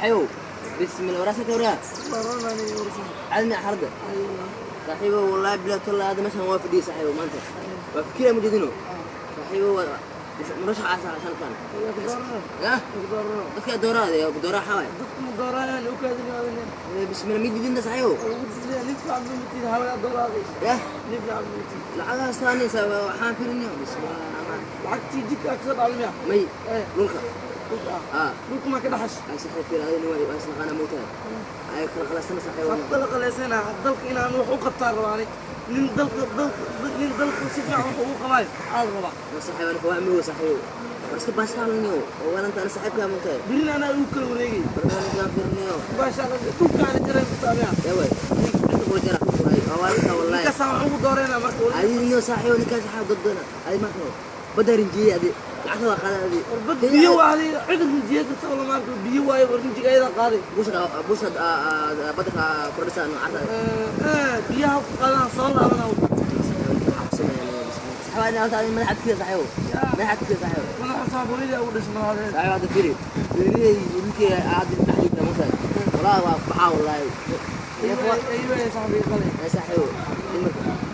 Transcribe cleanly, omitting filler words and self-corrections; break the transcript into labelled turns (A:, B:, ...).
A: صاحبه بسم الله وراسك وراه
B: ورانا أنا ورسم
A: علمي حرده
B: أيوة
A: صاحبه والله بلا طلع هذا مثلا واقف دي صاحبه ما انت وفكره مجدينه صاحبه مرشح عشان كان
B: يقدرنا
A: ها
B: يقدرنا
A: dadka dooraade dooraa xaway
B: dadku mudaraayaan u kaadin aadana
A: bismillah mid dinta saxiyo
B: nidfa abdulmutiid hawaa dooraaday
A: ya
B: nidfa abdulmutiid
A: lacagaha saanaysa waxaan fiirinayo bismillah
B: lacagtii jidka agsad almiya
A: may dhulka
B: dhulka ma ka dhaxash
A: ay saxiyo fiiradeen way isla qana mootaa ay kala qalasana saxiyo
B: fadal qaleysana dalka inaan wax u qabtaan rabaani nin dalka si fiican wax ugu qabay aad raba
A: saxiyo ana fahmi saxiyo بس باشالنيو وانا انت انا صاحبك يا موتى
B: برينا انا اوكل وريغي
A: انا فيرنيو
B: باشال دوك انا جرين تابع
A: يا وي انت قول جرا والله والله
B: كسا waxu doorena marka
A: adiyo saaxiib ninka saaxiib dadana ay ma qabo badarin jiye adi lacagta qaadadi
B: biyo waali ciidan jiyada soo marka biyo waay warinjigayda qaaday
A: bushad badka kordhisan arda
B: biyaha qaadana soo laabana
A: حوالي أنت من حد كذا صحيح من حد كذا صحيح
B: أنا حساب وليدي أقول إيش ما هذا
A: صحيح هذا فيري يمكن عاد التحليل ده مثلا ولا بحاول والله
B: أيوة يا صاحبي قليل
A: صحيح